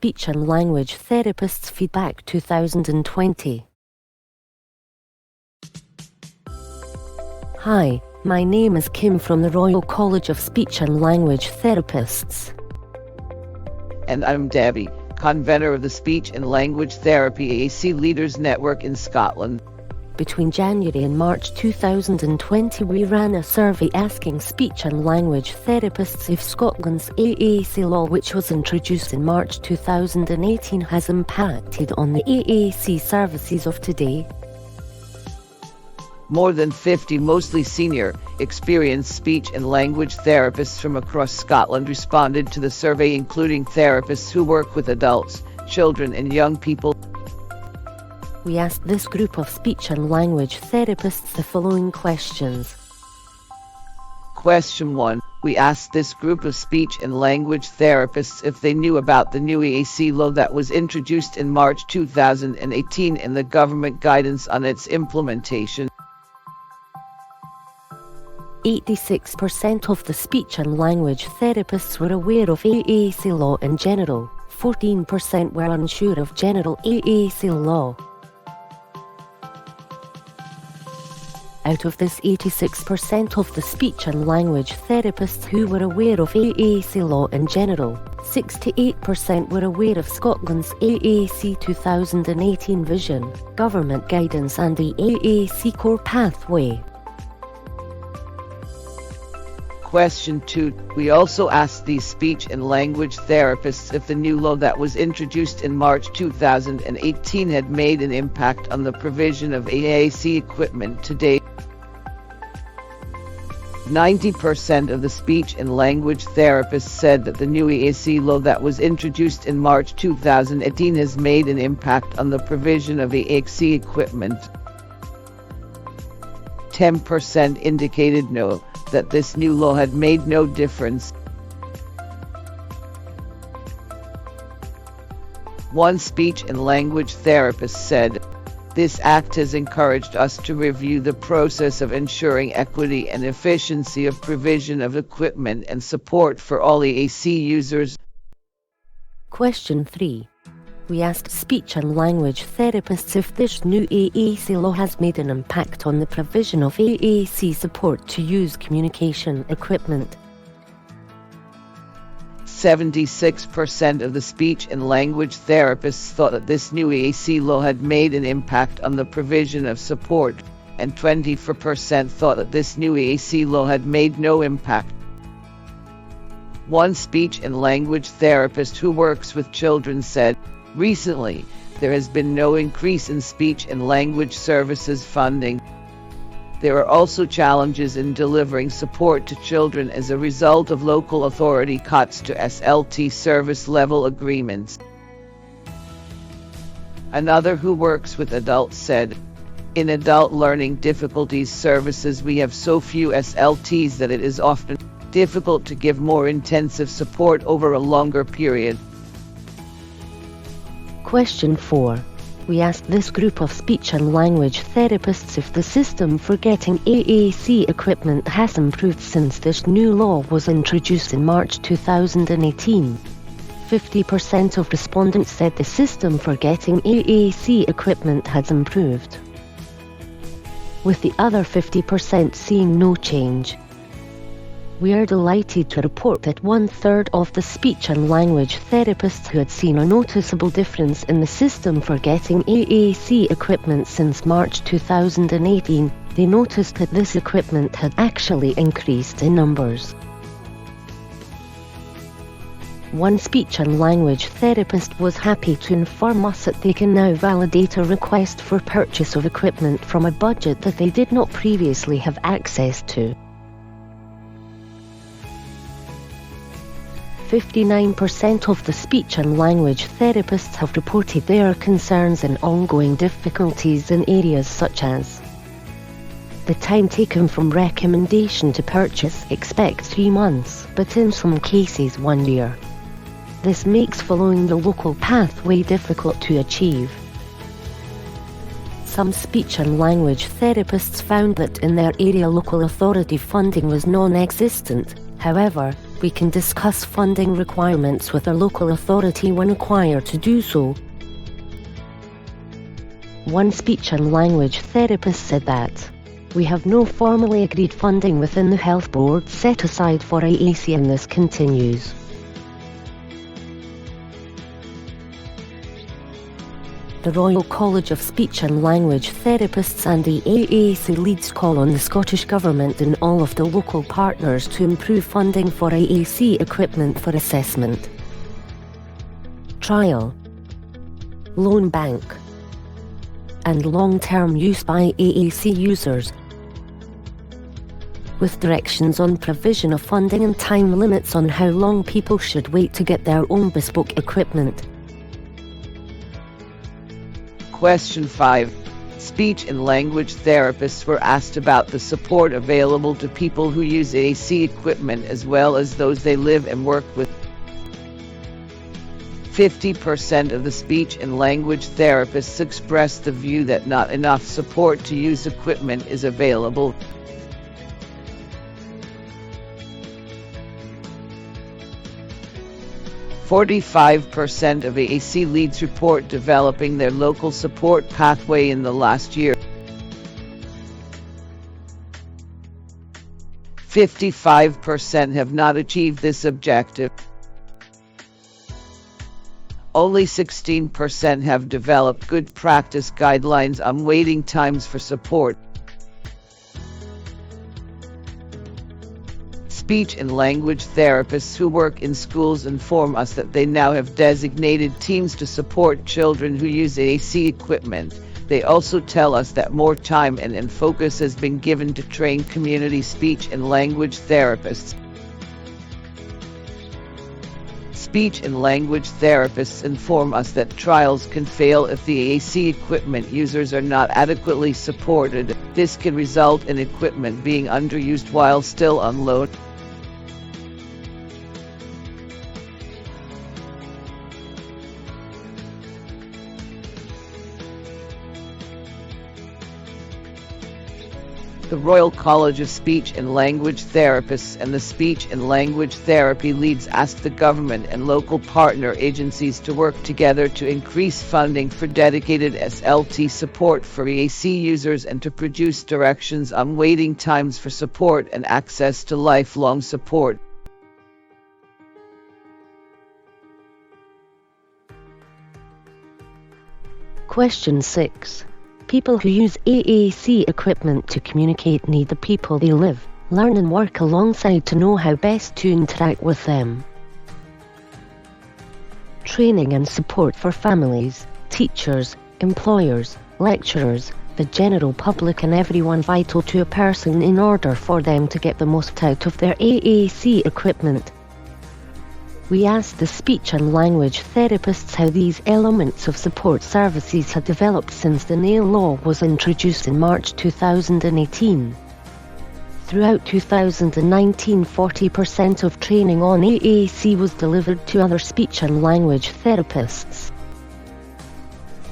Speech and Language Therapists Feedback 2020. Hi, my name is Kim from the Royal College of Speech and Language Therapists. And I'm Debbie, convener of the Speech and Language Therapy AAC Leaders Network in Scotland. Between January and March 2020 we ran a survey asking speech and language therapists if Scotland's AAC law, which was introduced in March 2018, has impacted on the AAC services of today. More than 50 mostly senior, experienced speech and language therapists from across Scotland responded to the survey, including therapists who work with adults, children and young people. We asked this group of speech and language therapists the following questions. Question 1. We asked this group of speech and language therapists if they knew about the new AAC law that was introduced in March 2018 and the government guidance on its implementation. 86% of the speech and language therapists were aware of AAC law in general. 14% were unsure of general AAC law. Out of this 86% of the speech and language therapists who were aware of AAC law in general, 68% were aware of Scotland's AAC 2018 vision, government guidance and the AAC core pathway. Question 2. We also asked these speech and language therapists if the new law that was introduced in March 2018 had made an impact on the provision of AAC equipment today. 90% of the speech and language therapists said that the new AAC law that was introduced in March 2018 has made an impact on the provision of AAC equipment. 10% indicated no, that this new law had made no difference. One speech and language therapist said, "This act has encouraged us to review the process of ensuring equity and efficiency of provision of equipment and support for all AAC users." Question 3. We asked speech and language therapists if this new AAC law has made an impact on the provision of AAC support to use communication equipment. 76% of the speech and language therapists thought that this new AAC law had made an impact on the provision of support, and 24% thought that this new AAC law had made no impact. One speech and language therapist who works with children said, "Recently, there has been no increase in speech and language services funding. There are also challenges in delivering support to children as a result of local authority cuts to SLT service level agreements." Another who works with adults said, "In adult learning difficulties services we have so few SLTs that it is often difficult to give more intensive support over a longer period." Question 4. We asked this group of speech and language therapists if the system for getting AAC equipment has improved since this new law was introduced in March 2018. 50% of respondents said the system for getting AAC equipment has improved, with the other 50% seeing no change. We are delighted to report that 1/3 of the speech and language therapists who had seen a noticeable difference in the system for getting AAC equipment since March 2018, they noticed that this equipment had actually increased in numbers. One speech and language therapist was happy to inform us that they can now validate a request for purchase of equipment from a budget that they did not previously have access to. 59% of the speech and language therapists have reported their concerns and ongoing difficulties in areas such as the time taken from recommendation to purchase. Expect 3 months, but in some cases 1 year. This makes following the local pathway difficult to achieve. Some speech and language therapists found that in their area local authority funding was non-existent. However, we can discuss funding requirements with our local authority when required to do so. One speech and language therapist said that, "We have no formally agreed funding within the health board set aside for AAC, and this continues." The Royal College of Speech and Language Therapists and the AAC leads call on the Scottish Government and all of the local partners to improve funding for AAC equipment for assessment, trial, loan bank, and long-term use by AAC users, with directions on provision of funding and time limits on how long people should wait to get their own bespoke equipment. Question 5. Speech and language therapists were asked about the support available to people who use AAC equipment as well as those they live and work with. 50% of the speech and language therapists expressed the view that not enough support to use equipment is available. "45% of AAC leads report developing their local support pathway in the last year. 55% have not achieved this objective. Only 16% have developed good practice guidelines on waiting times for support." Speech and language therapists who work in schools inform us that they now have designated teams to support children who use AAC equipment. They also tell us that more time and focus has been given to train community speech and language therapists. Speech and language therapists inform us that trials can fail if the AAC equipment users are not adequately supported. This can result in equipment being underused while still on loan. The Royal College of Speech and Language Therapists and the Speech and Language Therapy Leads ask the government and local partner agencies to work together to increase funding for dedicated SLT support for AAC users and to produce directions on waiting times for support and access to lifelong support. Question 6. People who use AAC equipment to communicate need the people they live, learn and work alongside to know how best to interact with them. Training and support for families, teachers, employers, lecturers, the general public and everyone vital to a person in order for them to get the most out of their AAC equipment. We asked the speech and language therapists how these elements of support services had developed since the new law was introduced in March 2018. Throughout 2019, 40% of training on AAC was delivered to other speech and language therapists.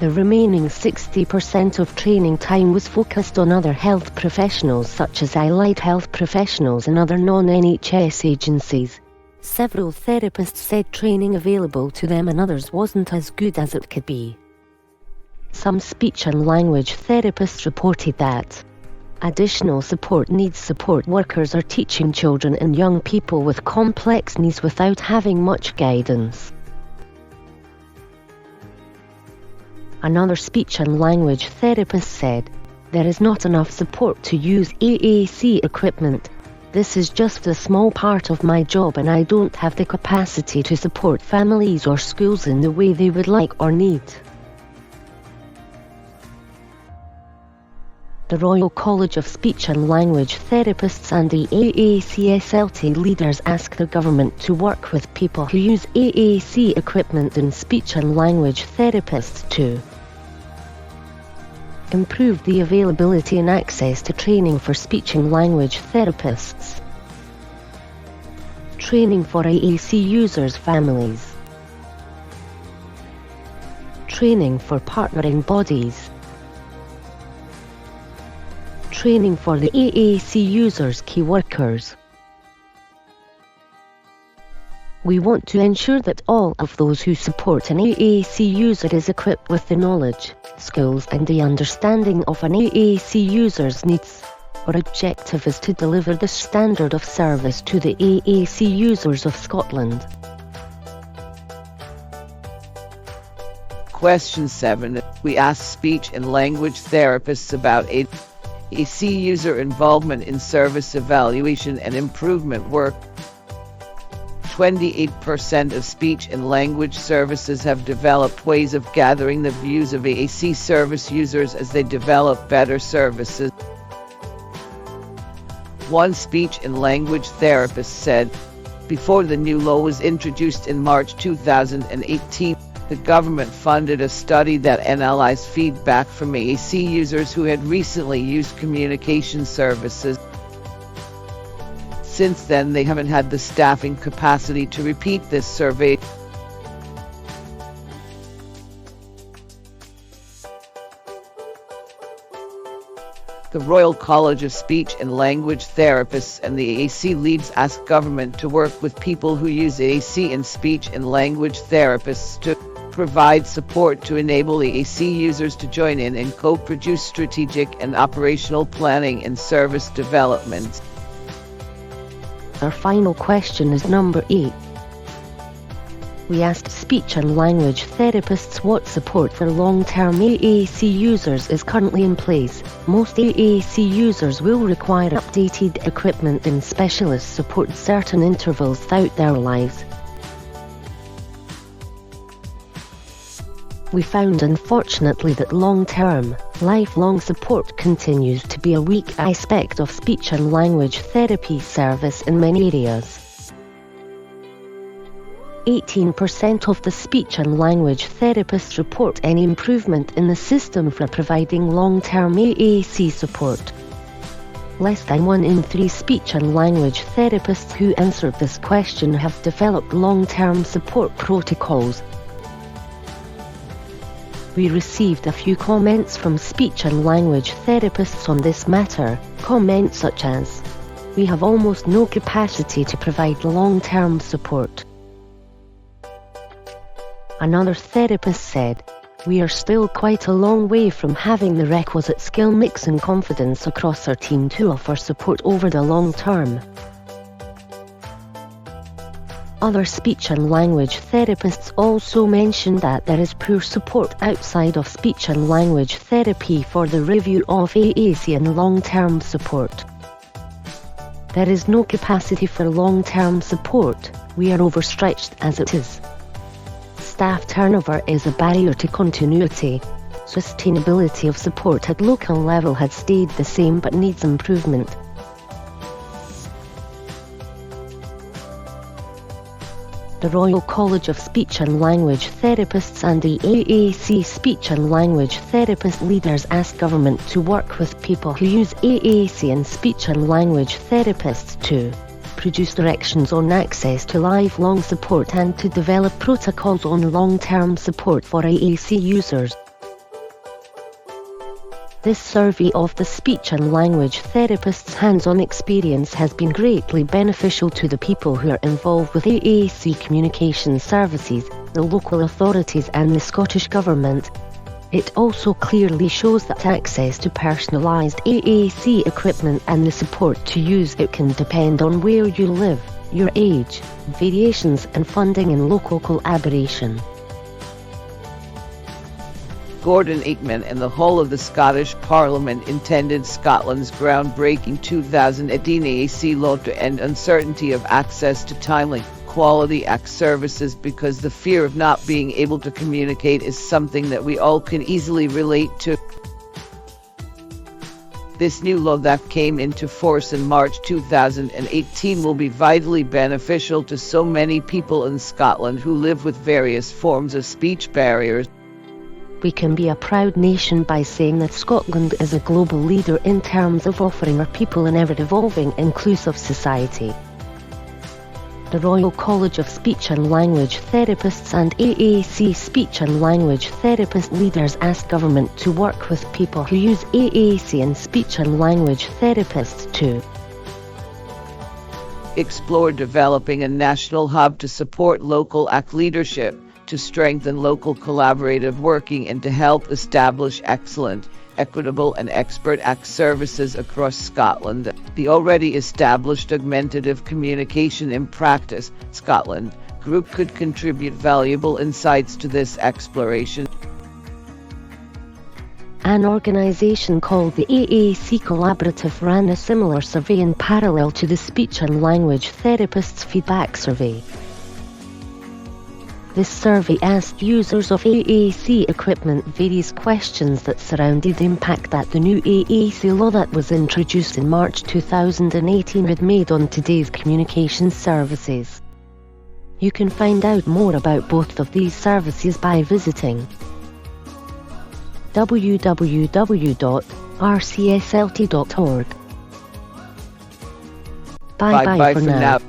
The remaining 60% of training time was focused on other health professionals such as allied health professionals and other non-NHS agencies. Several therapists said training available to them and others wasn't as good as it could be. Some speech and language therapists reported that additional support needs support workers are teaching children and young people with complex needs without having much guidance. Another speech and language therapist said, "There is not enough support to use AAC equipment. This is just a small part of my job and I don't have the capacity to support families or schools in the way they would like or need." The Royal College of Speech and Language Therapists and the AAC SLT leaders ask the government to work with people who use AAC equipment and speech and language therapists to improve the availability and access to training for speech and language therapists, training for AAC users' families, training for partnering bodies, training for the AAC users' key workers, We want to ensure that all of those who support an AAC user is equipped with the knowledge, skills and the understanding of an AAC user's needs. Our objective is to deliver the standard of service to the AAC users of Scotland. Question 7. We asked speech and language therapists about AAC user involvement in service evaluation and improvement work. 28% of speech and language services have developed ways of gathering the views of AAC service users as they develop better services. One speech and language therapist said, before the new law was introduced in March 2018, the government funded a study that analyzed feedback from AAC users who had recently used communication services. Since then, they haven't had the staffing capacity to repeat this survey. The Royal College of Speech and Language Therapists and the AAC leads ask government to work with people who use AAC and speech and language therapists to provide support to enable AAC users to join in and co-produce strategic and operational planning and service development. Our final question is number 8. We asked speech and language therapists what support for long-term AAC users is currently in place. Most AAC users will require updated equipment and specialist support at certain intervals throughout their lives. We found unfortunately that long-term, lifelong support continues to be a weak aspect of speech and language therapy service in many areas. 18% of the speech and language therapists report any improvement in the system for providing long-term AAC support. Less than 1 in 3 speech and language therapists who answered this question have developed long-term support protocols. We received a few comments from speech and language therapists on this matter, comments such as, "We have almost no capacity to provide long-term support." Another therapist said, "We are still quite a long way from having the requisite skill mix and confidence across our team to offer support over the long term." Other speech and language therapists also mentioned that there is poor support outside of speech and language therapy for the review of AAC and long-term support. There is no capacity for long-term support. We are overstretched as it is. Staff turnover is a barrier to continuity. Sustainability of support at local level had stayed the same but needs improvement. The Royal College of Speech and Language Therapists and the AAC Speech and Language Therapist leaders ask government to work with people who use AAC and speech and language therapists to produce directions on access to lifelong support and to develop protocols on long-term support for AAC users. This survey of the speech and language therapists' hands-on experience has been greatly beneficial to the people who are involved with AAC communication services, the local authorities and the Scottish Government. It also clearly shows that access to personalised AAC equipment and the support to use it can depend on where you live, your age, variations and funding and local collaboration. Gordon Aikman and the whole of the Scottish Parliament intended Scotland's groundbreaking 2018 AAC law to end uncertainty of access to timely, quality ACT services because the fear of not being able to communicate is something that we all can easily relate to. This new law that came into force in March 2018 will be vitally beneficial to so many people in Scotland who live with various forms of speech barriers. We can be a proud nation by saying that Scotland is a global leader in terms of offering our people an ever-evolving, inclusive society. The Royal College of Speech and Language Therapists and AAC Speech and Language Therapist leaders ask government to work with people who use AAC and speech and language therapists to explored developing a national hub to support local ACT leadership, to strengthen local collaborative working, and to help establish excellent, equitable and expert ACT services across Scotland. The already established Augmentative Communication in Practice Scotland group could contribute valuable insights to this exploration. An organisation called the AAC Collaborative ran a similar survey in parallel to the Speech and Language Therapists Feedback Survey. This survey asked users of AAC equipment various questions that surrounded the impact that the new AAC law that was introduced in March 2018 had made on today's communication services. You can find out more about both of these services by visiting www.rcslt.org. Bye for now.